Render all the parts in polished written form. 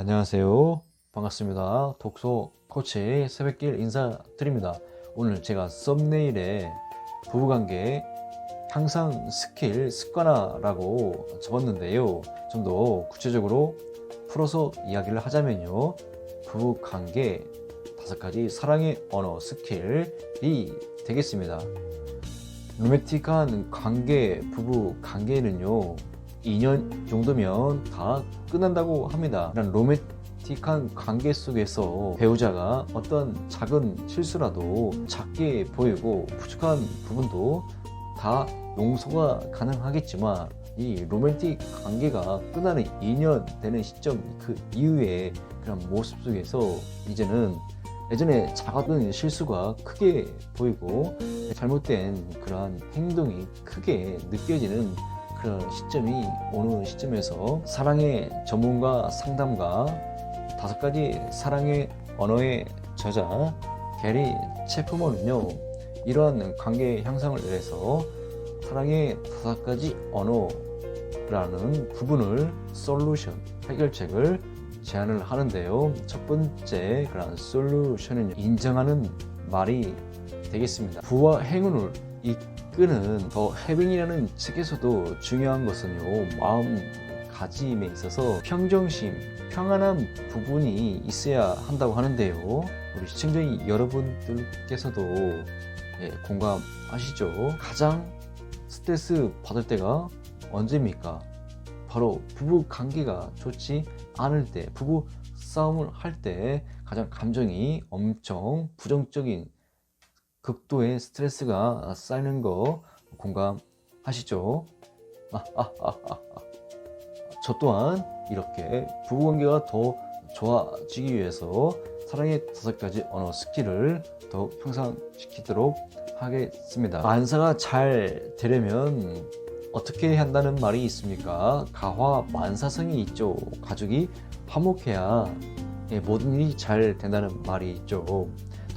안녕하세요. 반갑습니다. 독서 코치 새벽길 인사드립니다. 오늘 제가 썸네일에 부부관계 향상 스킬 습관화라고 적었는데요. 좀 더 구체적으로 풀어서 이야기를 하자면요. 부부관계 5가지 사랑의 언어 스킬이 되겠습니다. 로맨틱한 관계, 부부 관계는요 2년 정도면 다 끝난다고 합니다. 이런 로맨틱한 관계 속에서 배우자가 어떤 작은 실수라도 작게 보이고 부족한 부분도 다 용서가 가능하겠지만 이 로맨틱 관계가 끝나는 2년 되는 시점 그 이후에 그런 모습 속에서 이제는 예전에 작았던 실수가 크게 보이고 잘못된 그러한 행동이 크게 느껴지는 그런 시점이 오는 시점에서 사랑의 전문가 상담가 5가지 사랑의 언어의 저자 게리 체프먼은요 이러한 관계 향상을 위해서 사랑의 5가지 언어라는 부분을 솔루션 해결책을 제안을 하는데요. 첫 번째 그런 솔루션은 인정하는 말이 되겠습니다. 부와 행운을 이끄는 더 해빙이라는 책에서도 중요한 것은요 마음가짐에 있어서 평정심, 평안한 부분이 있어야 한다고 하는데요. 우리 시청자 여러분들께서도 공감하시죠? 가장 스트레스 받을 때가 언제입니까? 바로 부부 관계가 좋지 않을 때, 부부 싸움을 할 때 가장 감정이 엄청 부정적인 극도의 스트레스가 쌓이는 거 공감하시죠? 저 또한 이렇게 부부관계가 더 좋아지기 위해서 사랑의 5가지 언어 스킬을 더욱 향상시키도록 하겠습니다. 만사가 잘 되려면 어떻게 해야 한다는 말이 있습니까? 가화만사성이 있죠. 가족이 화목해야 모든 일이 잘 된다는 말이 있죠.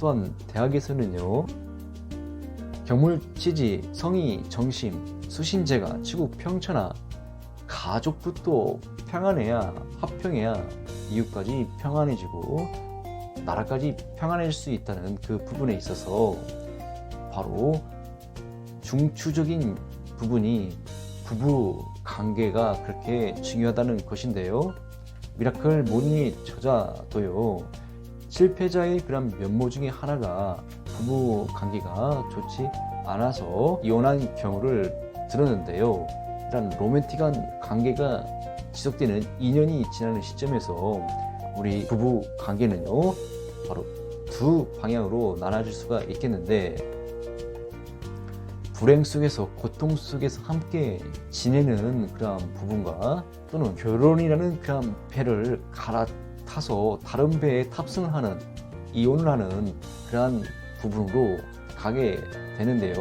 또한 대학에서는요 경물치지, 성의, 정심, 수신제가, 지구 평천하, 가족부터 평안해야 화평해야 이웃까지 평안해지고 나라까지 평안해질 수 있다는 그 부분에 있어서 바로 중추적인 부분이 부부 관계가 그렇게 중요하다는 것인데요. 미라클 모닝의 저자도요 실패자의 그런 면모 중에 하나가 부부 관계가 좋지 않아서 이혼한 경우를 들었는데요. 이런 로맨틱한 관계가 지속되는 2년이 지나는 시점에서 우리 부부 관계는요 바로 두 방향으로 나눠질 수가 있겠는데, 불행 속에서 고통 속에서 함께 지내는 그런 부분과 또는 결혼이라는 그런 배를 갈아타서 다른 배에 탑승을 하는, 이혼을 하는 그러한 부분으로 가게 되는데요.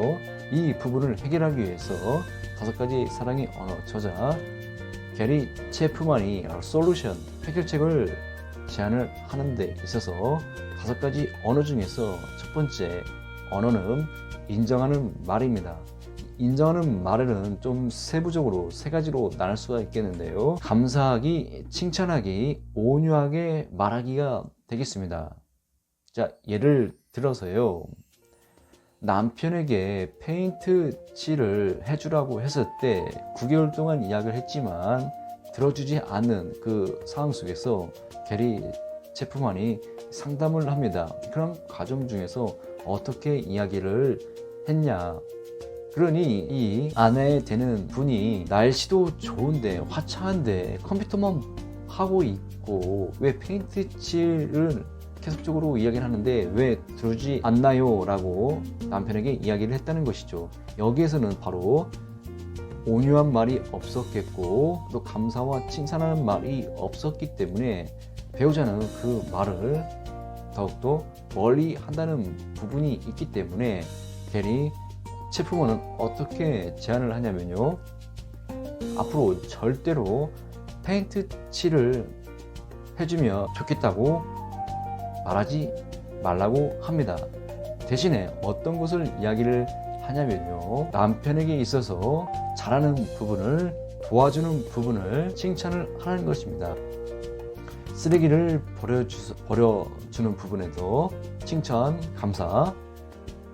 이 부분을 해결하기 위해서 5가지 사랑의 언어 저자 게리 체프만이 솔루션 해결책을 제안을 하는 데 있어서 5가지 언어 중에서 첫 번째 언어는 인정하는 말입니다. 인정하는 말에는 좀 세부적으로 3가지로 나눌 수가 있겠는데요. 감사하기, 칭찬하기, 온유하게 말하기가 되겠습니다. 자, 예를 들어서요. 남편에게 페인트 칠을 해주라고 했을 때 9개월 동안 이야기를 했지만 들어주지 않는 그 상황 속에서 게리 체프만이 상담을 합니다. 그런 과정 중에서 어떻게 이야기를 했냐, 그러니 이 아내 되는 분이 날씨도 좋은데 화창한데 컴퓨터만 하고 있고 왜 페인트 칠을 계속적으로 이야기를 하는데 왜 들어주지 않나요? 라고 남편에게 이야기를 했다는 것이죠. 여기에서는 바로 온유한 말이 없었겠고 또 감사와 칭찬하는 말이 없었기 때문에 배우자는 그 말을 더욱더 멀리 한다는 부분이 있기 때문에 게리 체프먼은 어떻게 제안을 하냐면요. 앞으로 절대로 페인트 칠을 해주면 좋겠다고 말하지 말라고 합니다. 대신에 어떤 것을 이야기를 하냐면요. 남편에게 있어서 잘하는 부분을, 도와주는 부분을 칭찬을 하는 것입니다. 쓰레기를 버려주는 부분에도 칭찬, 감사,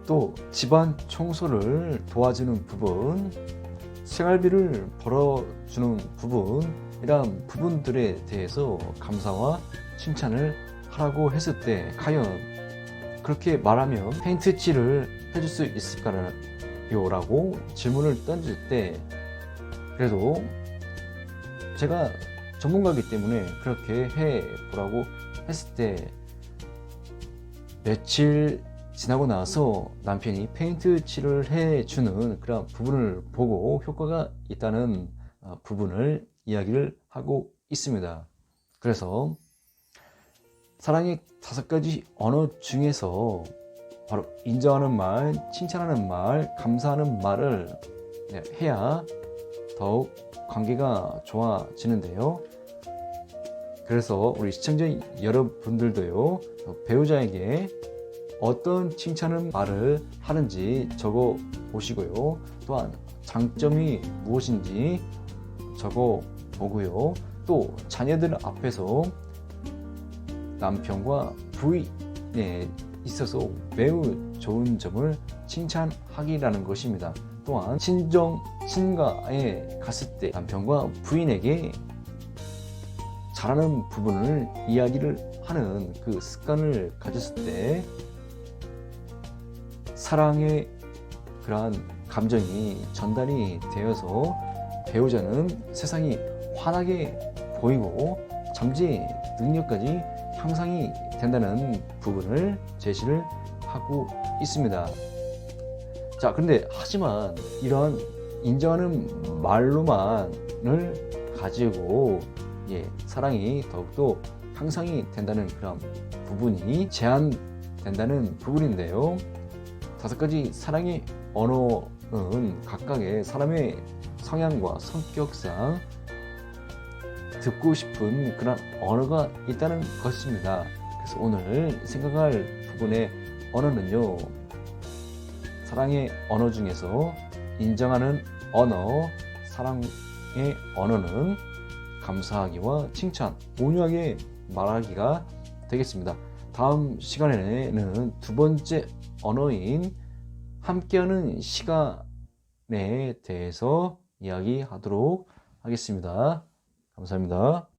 또 집안 청소를 도와주는 부분, 생활비를 벌어주는 부분, 이런 부분들에 대해서 감사와 칭찬을 하라고 했을 때 과연 그렇게 말하면 페인트 칠을 해줄 수 있을까요? 라고 질문을 던질 때, 그래도 제가 전문가이기 때문에 그렇게 해보라고 했을 때 며칠 지나고 나서 남편이 페인트 칠을 해주는 그런 부분을 보고 효과가 있다는 부분을 이야기를 하고 있습니다. 그래서 사랑의 5가지 언어 중에서 바로 인정하는 말, 칭찬하는 말, 감사하는 말을 해야 더욱 관계가 좋아지는데요. 그래서 우리 시청자 여러분들도요, 배우자에게 어떤 칭찬하는 말을 하는지 적어 보시고요. 또한 장점이 무엇인지 적어 보고요. 또 자녀들 앞에서 남편과 부인에 있어서 매우 좋은 점을 칭찬하기라는 것입니다. 또한 친정, 친가에 갔을 때 남편과 부인에게 잘하는 부분을 이야기를 하는 그 습관을 가졌을 때 사랑의 그러한 감정이 전달이 되어서 배우자는 세상이 환하게 보이고 잠재 능력까지 향상이 된다는 부분을 제시를 하고 있습니다. 자, 그런데 하지만 이러한 인정하는 말로만을 가지고 사랑이 더욱더 향상이 된다는 그런 부분이 제한된다는 부분인데요. 5가지 사랑의 언어는 각각의 사람의 성향과 성격상 듣고 싶은 그런 언어가 있다는 것입니다. 그래서 오늘 생각할 부분의 언어는요, 사랑의 언어 중에서 인정하는 언어, 사랑의 언어는 감사하기와 칭찬, 온유하게 말하기가 되겠습니다. 다음 시간에는 2번째 언어인 함께하는 시간에 대해서 이야기하도록 하겠습니다. 감사합니다.